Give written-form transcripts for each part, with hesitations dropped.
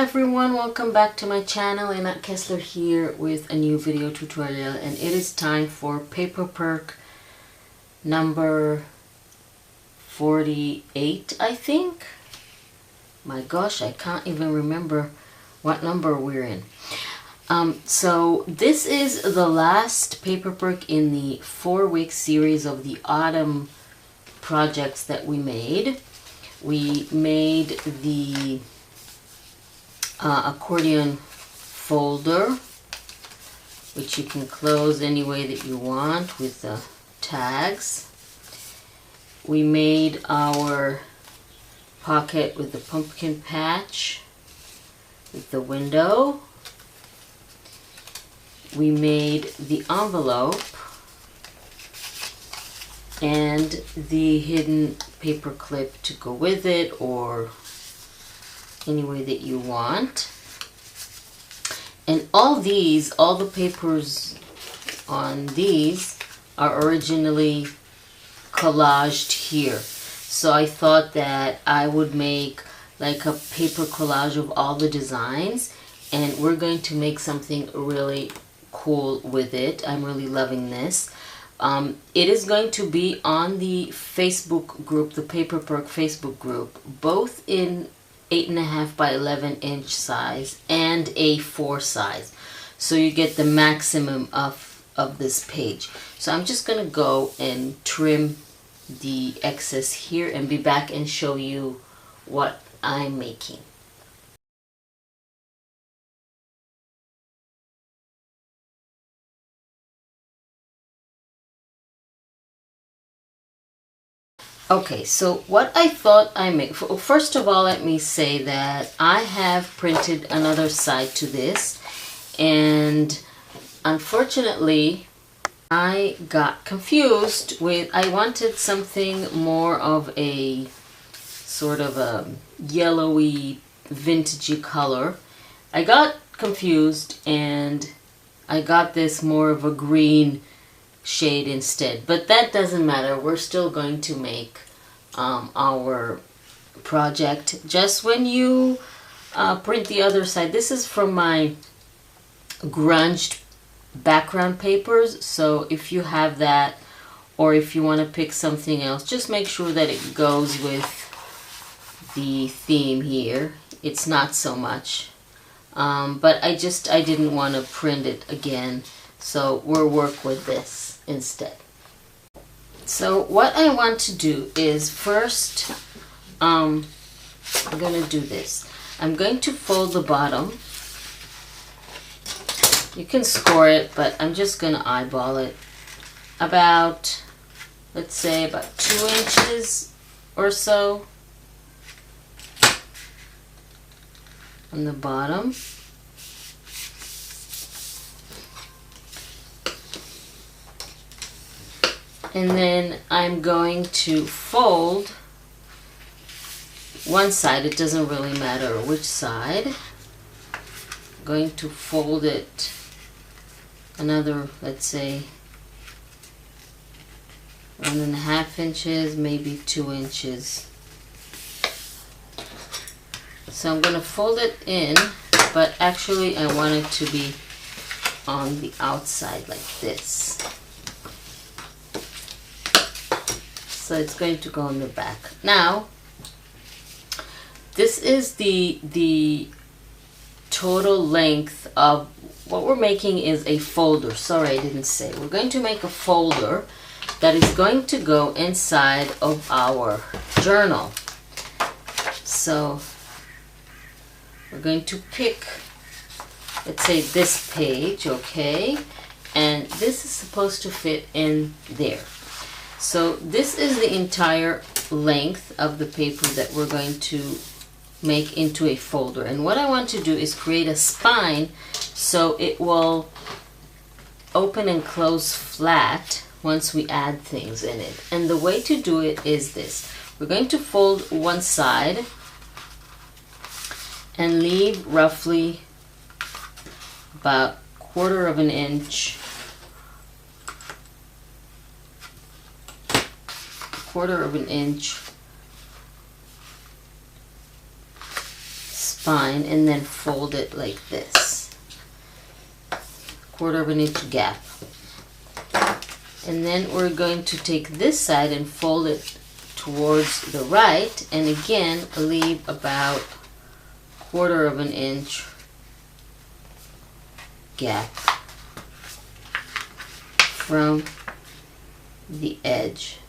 everyone, welcome back to my channel. Anna Kessler here with a new video tutorial, and it is time for paper perk number 48, I think. My gosh, I can't even remember what number we're in. So this is the last paper perk in the 4-week series of the autumn projects that we made. We made the accordion folder, which you can close any way that you want with the tags. We made our pocket with the pumpkin patch with the window. We made the envelope and the hidden paper clip to go with it, or any way that you want. And all the papers on these are originally collaged here. So I thought that I would make like a paper collage of all the designs, and we're going to make something really cool with it. I'm really loving this. It is going to be on the Facebook group, the Paper Perk Facebook group, both in 8.5 by 11 inch size and A4 size. So you get the maximum of this page. So I'm just going to go and trim the excess here and be back and show you what I'm making. Okay, so what I thought I make, first of all, let me say that I have printed another side to this, and unfortunately I got confused with, I wanted something more of a sort of a yellowy vintagey color. I got confused and I got this more of a green shade instead, but that doesn't matter. We're still going to make our project. Just when you print the other side, this is from my grunged background papers, so if you have that, or if you want to pick something else, just make sure that it goes with the theme here. It's not so much, but I didn't want to print it again, so we'll work with this instead. So what I want to do is first, I'm going to do this. I'm going to fold the bottom. You can score it, but I'm just going to eyeball it about, let's say about 2 inches or so on the bottom. And then I'm going to fold one side. It doesn't really matter which side. I'm going to fold it another, let's say 1.5 inches, maybe 2 inches. So I'm going to fold it in, but actually I want it to be on the outside like this. So it's going to go in the back. Now, this is the total length of what we're making. Is a folder. Sorry, I didn't say. We're going to make a folder that is going to go inside of our journal. So we're going to pick, let's say, this page, okay? And this is supposed to fit in there. So this is the entire length of the paper that we're going to make into a folder. And what I want to do is create a spine so it will open and close flat once we add things in it. And the way to do it is this. We're going to fold one side and leave roughly about 1/4 inch, 1/4 inch spine and then fold it like this. 1/4 inch gap. And then we're going to take this side and fold it towards the right, and again leave about 1/4 inch gap from the edge.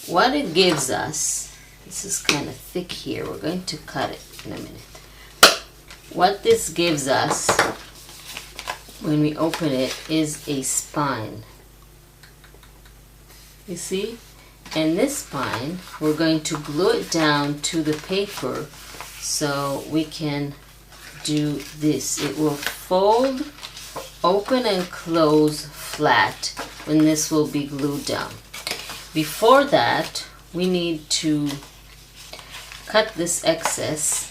What it gives us, this is kind of thick here, we're going to cut it in a minute. What this gives us when we open it is a spine. You see? And this spine, we're going to glue it down to the paper so we can do this. It will fold, open and close flat when this will be glued down. Before that, we need to cut this excess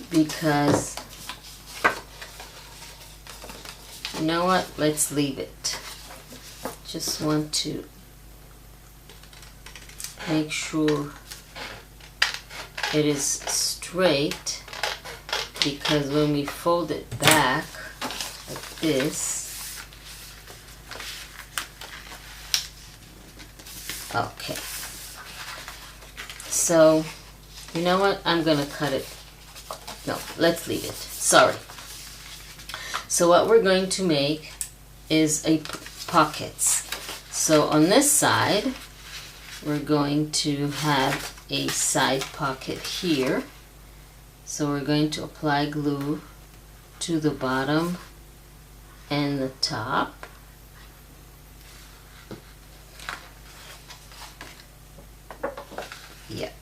because, you know what, let's leave it. Just want to make sure it is straight, because when we fold it back like this, okay, so you know what, I'm gonna cut it, no, let's leave it, sorry. So what we're going to make is a pockets. So on this side we're going to have a side pocket here. So we're going to apply glue to the bottom and the top. Yep.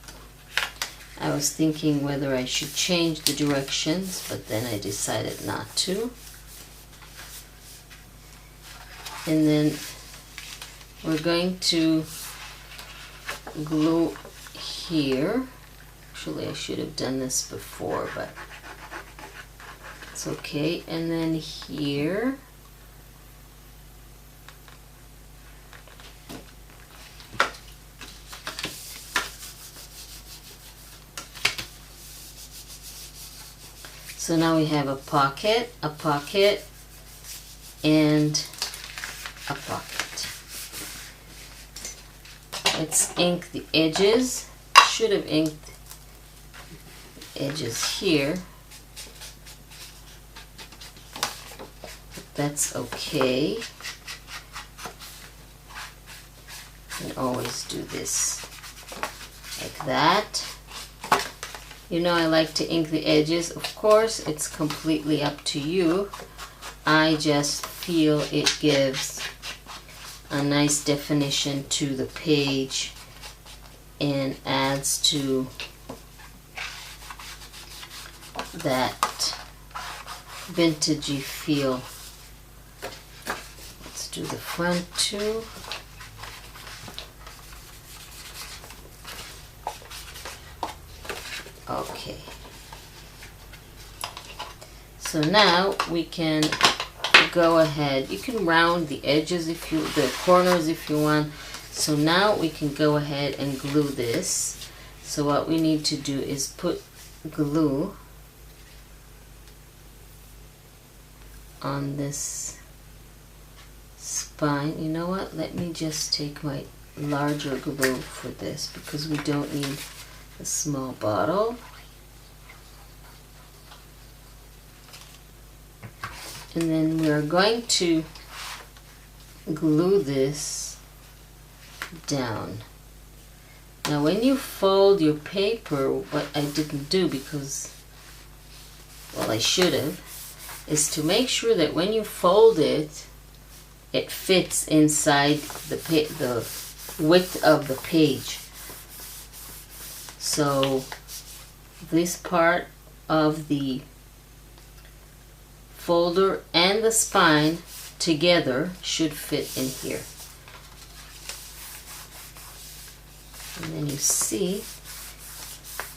I was thinking whether I should change the directions, but then I decided not to. And then we're going to glue here. Actually, I should have done this before, but it's okay. And then here. So now we have a pocket, and a pocket. Let's ink the edges. Should have inked the edges here. But that's okay. You can always do this like that. You know, I like to ink the edges. Of course, it's completely up to you. I just feel it gives a nice definition to the page and adds to that vintagey feel. Let's do the front too. Okay. So now we can go ahead. You can round the edges if you, the corners if you want. So now we can go ahead and glue this. So what we need to do is put glue on this spine. You know what? Let me just take my larger glue for this because we don't need a small bottle. And then we're going to glue this down. Now when you fold your paper, what I didn't do because, well, I should have, is to make sure that when you fold it, it fits inside the width of the page. So this part of the folder and the spine together should fit in here. And then you see,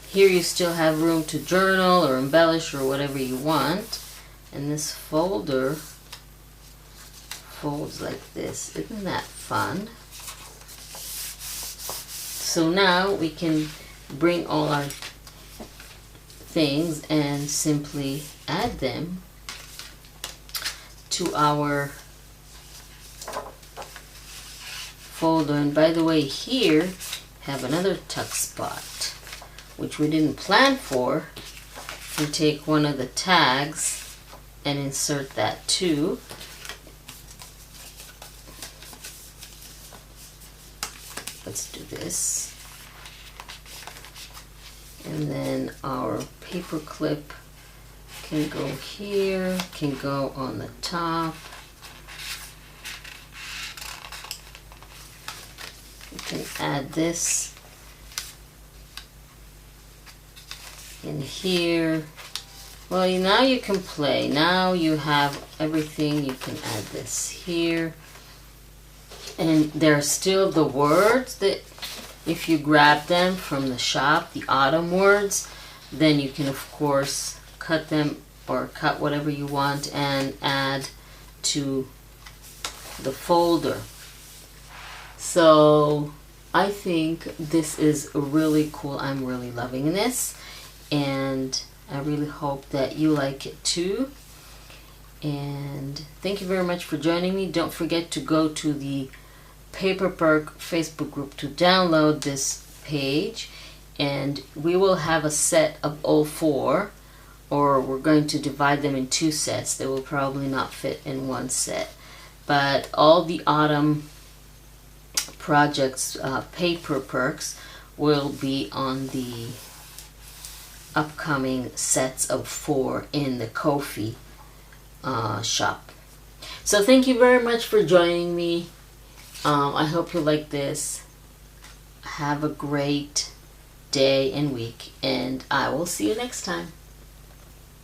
here you still have room to journal or embellish or whatever you want. And this folder folds like this. Isn't that fun? So now we can bring all our things and simply add them to our folder. And by the way, here have another tuck spot, which we didn't plan for. We take one of the tags and insert that too. Let's do this. And then our paper clip can go here, can go on the top. You can add this in here. Well, now you can play. Now you have everything. You can add this here. And there are still the words that if you grab them from the shop, the autumn words, then you can of course cut them or cut whatever you want and add to the folder. So I think this is really cool. I'm really loving this, and I really hope that you like it too. And thank you very much for joining me. Don't forget to go to the Perk Facebook group to download this page, and we will have a set of all 4, or we're going to divide them in 2 sets. They will probably not fit in one set, but all the autumn projects, paper perks, will be on the upcoming sets of 4 in the Ko-fi shop. So thank you very much for joining me. I hope you like this. Have a great day and week, and I will see you next time.